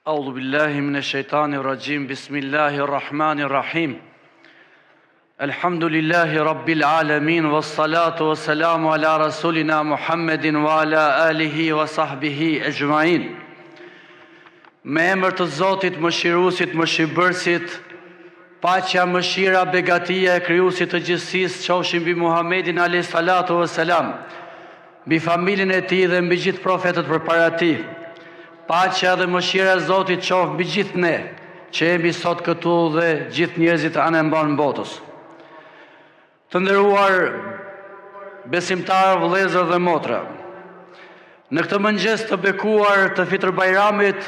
أعوذ بالله من الشيطان الرجيم بسم الله الرحمن الرحيم الحمد لله رب العالمين والصلاة والسلام على رسولنا محمد وعلى آله وصحبه أجمعين. Me emër të Zotit, mëshiruesit, mëshirbërësit, paqja, mëshira, begatia e krijuesit të gjithësisë qofshin mbi Muhamedit alayhis salatu wassalam, mbi familjen e tij dhe mbi gjithë profetët përpara tij. Paqja dhe mëshira e Zotit qoftë mbi gjithë ne që jemi sot këtu dhe gjithë njerëzit anë mban botës. Të nderuar besimtarë, vëllezër dhe motra, në këtë mëngjes të bekuar të Fitr Bajramit,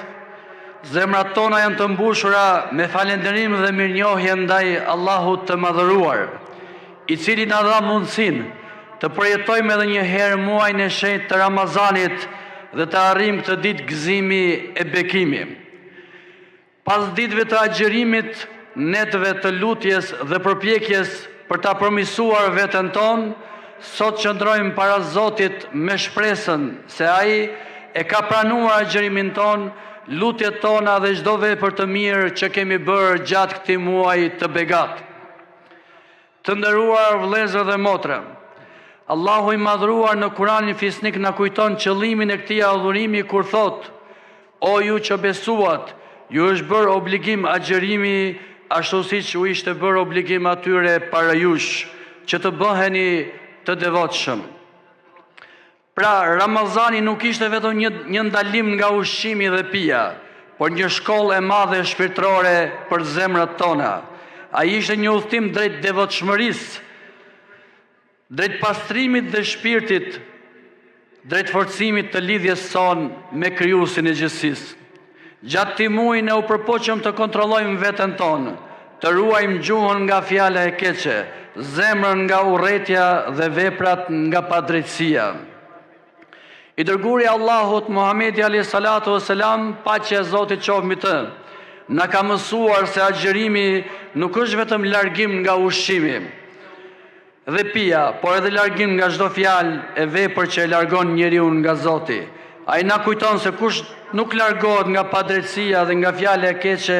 zemrat tona janë të mbushura me falënderim dhe mirënjohje ndaj Allahut të madhëruar, i cili na dha mundësinë të përjetojmë edhe një herë muajin e shenjtë të Ramazanit dhe të arrijmë këtë ditë gëzimi e bekimi. Pas ditëve të agjerimit, netëve të lutjes dhe përpjekjes për ta përmirësuar veten tonë, sot qëndrojmë para Zotit me shpresën se ai e ka pranuar agjerimin tonë, lutjet tona dhe çdo vepër të mirë që kemi bërë gjatë këtij muaji të begat. Të nderuar vëllezër dhe motra, Allahu i madhruar në Kuranin Fisnik na kujton qëllimin e këtij adhurimi kur thot: O ju që besuat, ju është bërë obligim agjerimi ashtu siç u ishte bërë obligim atyre para jush, që të bëheni të devotshëm. Pra, Ramazani nuk ishte vetëm një ndalim nga ushqimi dhe pija, por një shkollë e madhe shpirtërore për zemrat tona. Ai ishte një udhtim drejt devotshmërisë, drejt pastrimit dhe shpirtit, drejt forcimit të lidhjes son me Krijuesin e gjithësisë. Gjatë këtij muaji ne u përpoqëm të kontrollojmë veten tonë, të ruajmë gjuhën nga fjala e keqe, zemrën nga urrëtia dhe veprat nga padrejtësia. I dërguari Allahut Muhamedi alayhis salatu wassalam, paqja e Zotit qoftë mbi të, na ka mësuar se agjerimi nuk është vetëm largim nga ushqimi dhe pija, por edhe largim nga çdo fjalë e vepër që e largon njeriu nga Zoti. Ai na kujton se kush nuk largohet nga padrejtësia dhe nga fjala e keqe,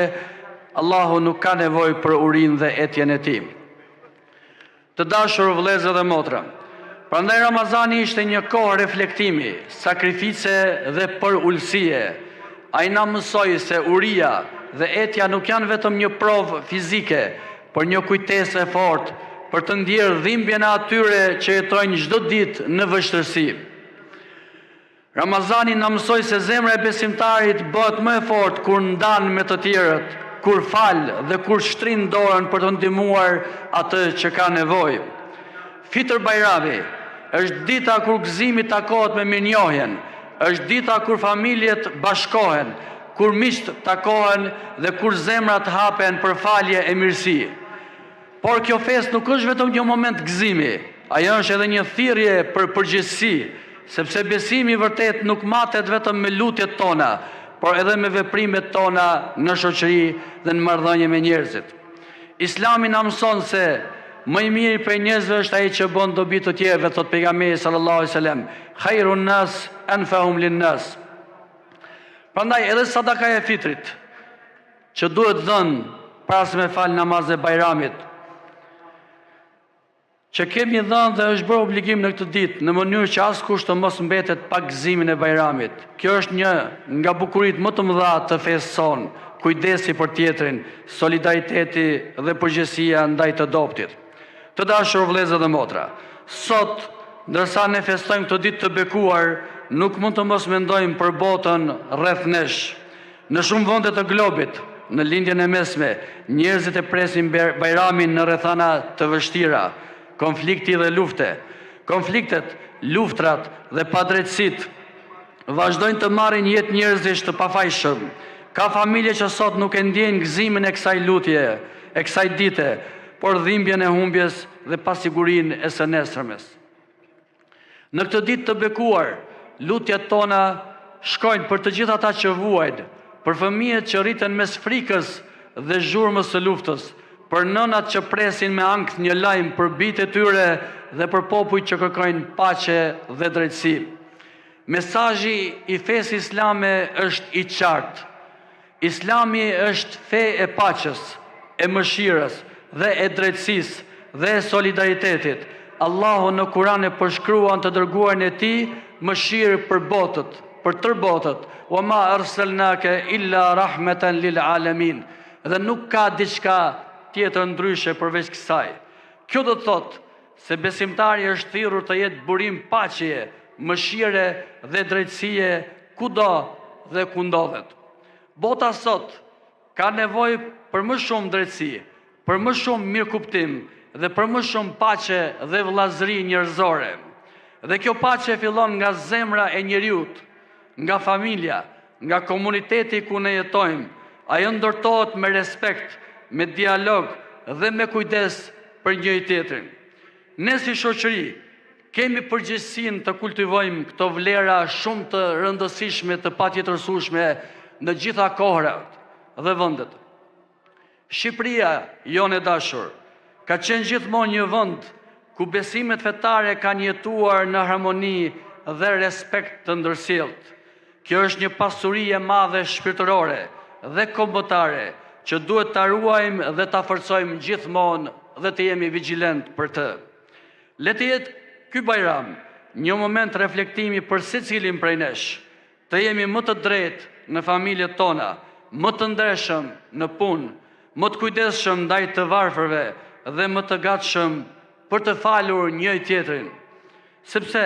Allahu nuk ka nevojë për urinë dhe etjen e tij. Të dashur vëllezër dhe motra, prandaj Ramazani ishte një kohë reflektimi, sakrifice dhe për ulësie. Ai na mësoi se uria dhe etja nuk janë vetëm një provë fizike, por një kujtesë e fortë për të ndjerë dhimbjen e atyre që jetojnë çdo ditë në vështirësi. Ramazani na mësoi se zemra e besimtarit bëhet më e fortë kur ndan me të tjerët, kur fal dhe kur shtrin dorën për të ndihmuar atë që ka nevojë. Fitr Bajrami është dita kur gëzimi takohet me mirënjohjen, është dita kur familjet bashkohen, kur miqt takohen dhe kur zemrat hapen për falje e mirësi. Por kjo festë nuk është vetëm një moment gëzimi, ajo është edhe një thirrje për përgjegjësi, sepse besimi vërtet nuk matet vetëm me lutjet tona, por edhe me veprimet tona në shoqëri dhe në marrëdhënie me njerëzit. Islami na mëson se më i miri për njerëzve është ai që bën dobi të tjerëve, thot pejgamberi sallallahu alaihi wasallam, khairun nas anfahum lin nas. Prandaj edhe sadaka e fitrit, që duhet dhënë para se me fal namazin e Bajramit, që kemi dhënë dhe është bërë obligim në këtë ditë, në mënyrë që askush të mos mbetet pa gëzimin e Bajramit. Kjo është një nga bukuritë më të mëdha të fesë sonë, kujdesi për tjetrin, solidariteti dhe përgjegjësia ndaj të dobtit. Të dashur vëllezër dhe motra, sot, ndërsa ne festojmë këtë ditë të bekuar, nuk mund të mos mendojmë për botën rreth nesh. Në shumë vende të globit, në lindjen e mesme, njerëzit e presin Bajramin në rrethana të vështira, konflikti dhe lufte. Konfliktet, luftrat dhe padrejtësitë vazhdojnë të marrin jetë njerëzish të pafajshëm. Ka familje që sot nuk e ndjejnë gëzimin e kësaj lutje, e kësaj dite, por dhimbjen e humbjes dhe pasigurinë e së nesërmes. Në këtë ditë të bekuar, lutjet tona shkojnë për të gjithë ata që vuajnë, për fëmijët që rriten mes frikës dhe zhurmës së luftës, për nënat që presin me ankth një lajm për bijtë e tyre dhe për popujt që kërkojnë paqe dhe drejtësi. Mesazhi i fesë islame është i qartë. Islami është fe e paqes, e mëshirës dhe e drejtësisë dhe e solidaritetit. Allahu në Kur'an e përshkruan të dërguarin e tij mëshirë për botët, për tërë botët. Wa ma arsalnaka illa rahmatan lil alamin. Dhe nuk ka diçka tjetër ndryshe përveç kësaj. Kjo do të thotë se besimtari është thirrur të jetë burim paqeje, mëshire dhe drejtësie kudo dhe ku ndodhet. Bota sot ka nevojë për më shumë drejtësi, për më shumë mirëkuptim dhe për më shumë paqe dhe vëllazëri njerëzore. Dhe kjo paqe fillon nga zemra e njeriut, nga familja, nga komuniteti ku ne jetojmë. Ajo ndërtohet me respekt, me dialog dhe me kujdes për njëri tjetrin. Ne si shoqëri kemi përgjegjësinë të kultivojmë këto vlera shumë të rëndësishme, të patjetërsueshme në gjitha kohrat dhe vendet. Shqipëria, jonë e dashur, ka qenë gjithmonë një vend ku besimet fetare kanë jetuar në harmoni dhe respekt të ndërsjellët. Kjo është një pasuri e madhe shpirtërore dhe kombëtare që duhet ta ruajmë dhe ta forcojmë gjithmonë dhe të jemi vigjilent për të. Le të jetë ky Bajram një moment reflektimi për secilin prej nesh, të jemi më të drejtë në familjet tona, më të ndershëm në punë, më të kujdesshëm ndaj të varfërve dhe më të gatshëm për të falur njëri tjetrin. Sepse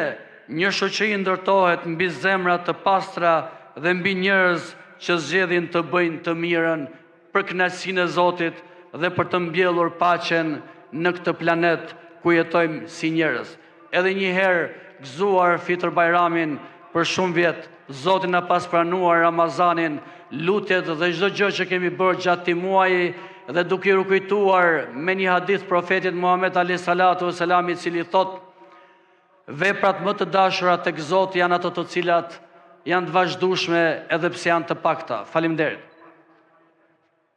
një shoqëri ndërtohet mbi zemra të pastra dhe mbi njerëz që zgjedhin të bëjnë të mirën për kënaqësinë e Zotit dhe për të mbjellur paqen në këtë planet ku jetojmë si njerëz. Edhe një herë gëzuar Fitr Bajramin për shumë vjet, Zoti na pas pranuar Ramazanin, lutjet dhe çdo gjë që kemi bërë gjatë këtij muaji dhe duke u kujtuar me një hadith profetit Muhammed alayhi salatu wasalam i cili thot: veprat më të dashura tek Zoti janë ato të cilat janë të vazhdueshme edhe pse janë të pakta. Faleminderit.